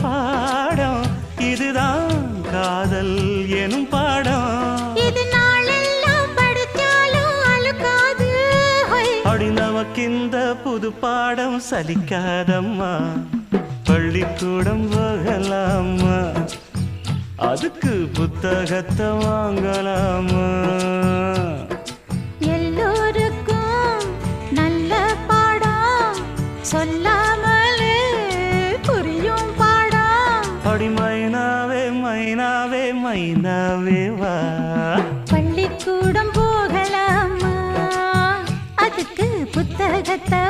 பாடம் இதுதான் காதல் எனும் பாடம் இது நாளெல்லாம் படிச்சாலும் அழுக்காது அடி நமக்கிந்த புது பாடம் சலிக்காதம்மா பள்ளிக்கூடம் போகலாமா அதுக்கு புத்தகத்தை வாங்கலாமா எல்லோருக்கும் நல்ல பாடம் சொல்லாமலே புரியும் பாடம் அடி மைனாவே மைனாவே மைனாவே வா பள்ளிக்கூடம் போகலாமா அதுக்கு புத்தகத்தை